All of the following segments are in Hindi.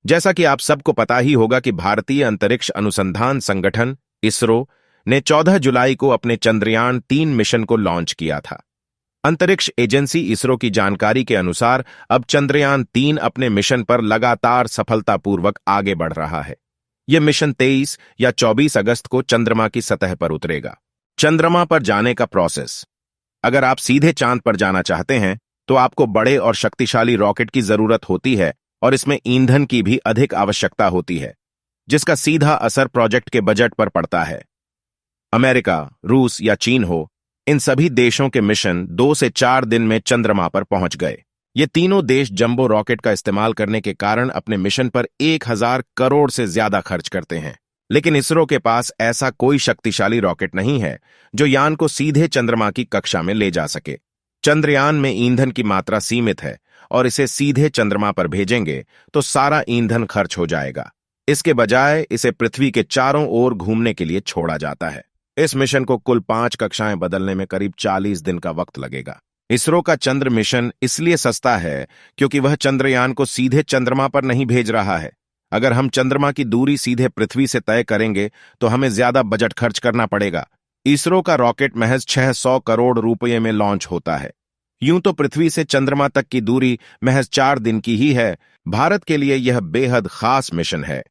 जैसा कि आप सबको पता ही होगा कि भारतीय अंतरिक्ष अनुसंधान संगठन इसरो ने 14 जुलाई को अपने चंद्रयान-3 मिशन को लॉन्च किया था। अंतरिक्ष एजेंसी इसरो की जानकारी के अनुसार अब चंद्रयान-3 अपने मिशन पर लगातार सफलतापूर्वक आगे बढ़ रहा है। यह मिशन 23 या 24 अगस्त को चंद्रमा की सतह पर उतरेगा। चंद्रमा पर जाने का प्रोसेस। अगर आप सीधे चांद पर जाना चाहते हैं तो आपको बड़े और शक्तिशाली रॉकेट की जरूरत होती है और इसमें ईंधन की भी अधिक आवश्यकता होती है, जिसका सीधा असर प्रोजेक्ट के बजट पर पड़ता है। अमेरिका, रूस या चीन हो, इन सभी देशों के मिशन 2 से 4 दिन में चंद्रमा पर पहुंच गए। ये तीनों देश जंबो रॉकेट का इस्तेमाल करने के कारण अपने मिशन पर 1000 करोड़ से ज्यादा खर्च करते हैं। लेकिन इसरो के पास ऐसा कोई शक्तिशाली रॉकेट नहीं है जो यान को सीधे चंद्रमा की कक्षा में ले जा सके। चंद्रयान में ईंधन की मात्रा सीमित है और इसे सीधे चंद्रमा पर भेजेंगे तो सारा ईंधन खर्च हो जाएगा। इसके बजाय इसे पृथ्वी के चारों ओर घूमने के लिए छोड़ा जाता है। इस मिशन को कुल 5 कक्षाएं बदलने में करीब 40 दिन का वक्त लगेगा। इसरो का चंद्र मिशन इसलिए सस्ता है क्योंकि वह चंद्रयान को सीधे चंद्रमा पर नहीं भेज रहा है। अगर हम चंद्रमा की दूरी सीधे पृथ्वी से तय करेंगे तो हमें ज्यादा बजट खर्च करना पड़ेगा। इसरो का रॉकेट महज 600 करोड़ रुपये में लॉन्च होता है। यूं तो पृथ्वी से चंद्रमा तक की दूरी महज 4 दिन की ही है। भारत के लिए यह बेहद खास मिशन है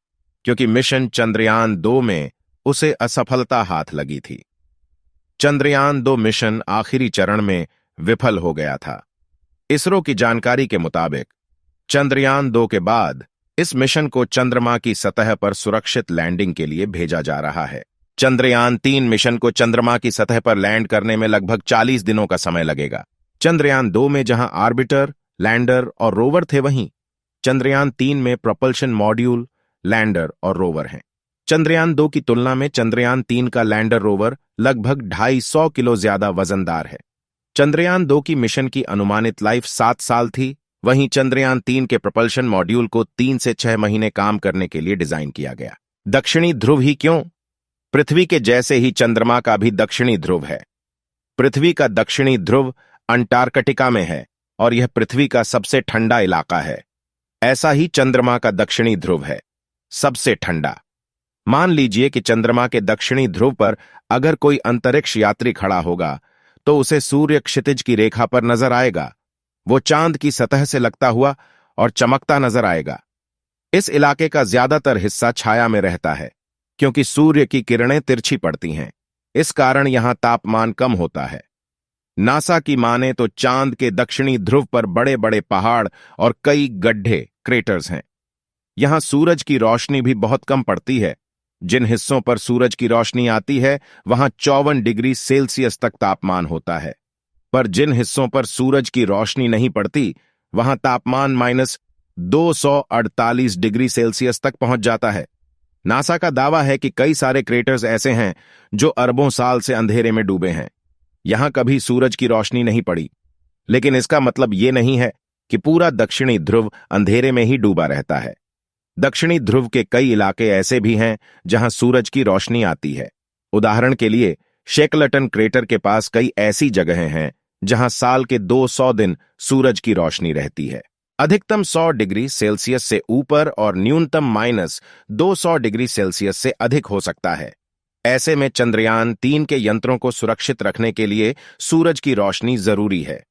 क्योंकि मिशन चंद्रयान-2 में उसे असफलता हाथ लगी थी। चंद्रयान-2 मिशन आखिरी चरण में विफल हो गया था। इसरो की जानकारी के मुताबिक चंद्रयान-2 के बाद इस मिशन को चंद्रमा की सतह पर सुरक्षित लैंडिंग के लिए भेजा जा रहा है। चंद्रयान-3 मिशन को चंद्रमा की सतह पर लैंड करने में लगभग 40 दिनों का समय लगेगा। चंद्रयान-2 में जहां ऑर्बिटर, लैंडर और रोवर थे, वहीं चंद्रयान-3 में प्रोपल्शन मॉड्यूल, लैंडर और रोवर हैं। चंद्रयान-2 की तुलना में चंद्रयान-3 का लैंडर रोवर लगभग 250 किलो ज्यादा वजनदार है। चंद्रयान-2 की मिशन की अनुमानित लाइफ 7 साल थी, वहीं चंद्रयान-3 के प्रोपल्शन मॉड्यूल को 3 से 6 महीने काम करने के लिए डिजाइन किया गया। दक्षिणी ध्रुव ही क्यों? पृथ्वी के जैसे ही चंद्रमा का भी दक्षिणी ध्रुव है। पृथ्वी का दक्षिणी ध्रुव अंटार्कटिका में है और यह पृथ्वी का सबसे ठंडा इलाका है। ऐसा ही चंद्रमा का दक्षिणी ध्रुव है, सबसे ठंडा। मान लीजिए कि चंद्रमा के दक्षिणी ध्रुव पर अगर कोई अंतरिक्ष यात्री खड़ा होगा तो उसे सूर्य क्षितिज की रेखा पर नजर आएगा। वो चांद की सतह से लगता हुआ और चमकता नजर आएगा। इस इलाके का ज्यादातर हिस्सा छाया में रहता है क्योंकि सूर्य की किरणें तिरछी पड़ती हैं। इस कारण यहां तापमान कम होता है। नासा की माने तो चांद के दक्षिणी ध्रुव पर बड़े बड़े पहाड़ और कई गड्ढे, क्रेटर्स हैं। यहां सूरज की रोशनी भी बहुत कम पड़ती है। जिन हिस्सों पर सूरज की रोशनी आती है वहां 54 डिग्री सेल्सियस तक तापमान होता है, पर जिन हिस्सों पर सूरज की रोशनी नहीं पड़ती वहां तापमान -248 डिग्री सेल्सियस तक पहुंच जाता है। नासा का दावा है कि कई सारे क्रेटर्स ऐसे हैं जो अरबों साल से अंधेरे में डूबे हैं। यहां कभी सूरज की रोशनी नहीं पड़ी, लेकिन इसका मतलब यह नहीं है कि पूरा दक्षिणी ध्रुव अंधेरे में ही डूबा रहता है। दक्षिणी ध्रुव के कई इलाके ऐसे भी हैं जहां सूरज की रोशनी आती है। उदाहरण के लिए शेकलटन क्रेटर के पास कई ऐसी जगहें हैं जहां साल के 200 दिन सूरज की रोशनी रहती है। अधिकतम 100 डिग्री सेल्सियस से ऊपर और न्यूनतम -200 डिग्री सेल्सियस से अधिक हो सकता है। ऐसे में चंद्रयान-3 के यंत्रों को सुरक्षित रखने के लिए सूरज की रोशनी जरूरी है।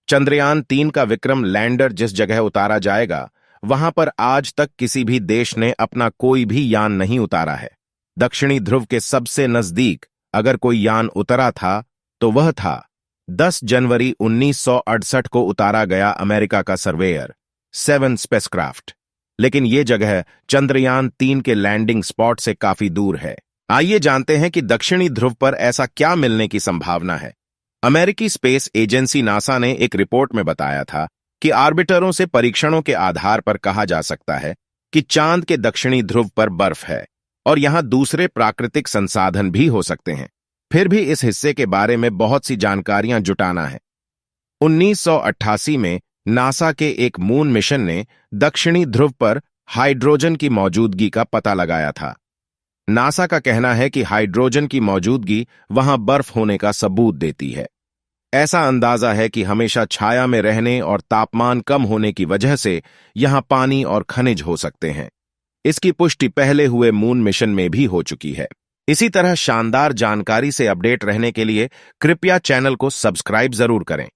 चंद्रयान-3 का विक्रम लैंडर जिस जगह उतारा जाएगा वहां पर आज तक किसी भी देश ने अपना कोई भी यान नहीं उतारा है। दक्षिणी ध्रुव के सबसे नजदीक अगर कोई यान उतरा था तो वह था 10 जनवरी 1968 को उतारा गया अमेरिका का सर्वेयर 7 स्पेसक्राफ्ट। लेकिन यह जगह चंद्रयान-3 के लैंडिंग स्पॉट से काफी दूर है। आइए जानते हैं कि दक्षिणी ध्रुव पर ऐसा क्या मिलने की संभावना है। अमेरिकी स्पेस एजेंसी नासा ने एक रिपोर्ट में बताया था कि ऑर्बिटरों से परीक्षणों के आधार पर कहा जा सकता है कि चांद के दक्षिणी ध्रुव पर बर्फ है और यहां दूसरे प्राकृतिक संसाधन भी हो सकते हैं। फिर भी इस हिस्से के बारे में बहुत सी जानकारियां जुटाना है। 1988 में नासा के एक मून मिशन ने दक्षिणी ध्रुव पर हाइड्रोजन की मौजूदगी का पता लगाया था। नासा का कहना है कि हाइड्रोजन की मौजूदगी वहां बर्फ होने का सबूत देती है। ऐसा अंदाजा है कि हमेशा छाया में रहने और तापमान कम होने की वजह से यहां पानी और खनिज हो सकते हैं। इसकी पुष्टि पहले हुए मून मिशन में भी हो चुकी है। इसी तरह शानदार जानकारी से अपडेट रहने के लिए कृपया चैनल को सब्सक्राइब जरूर करें।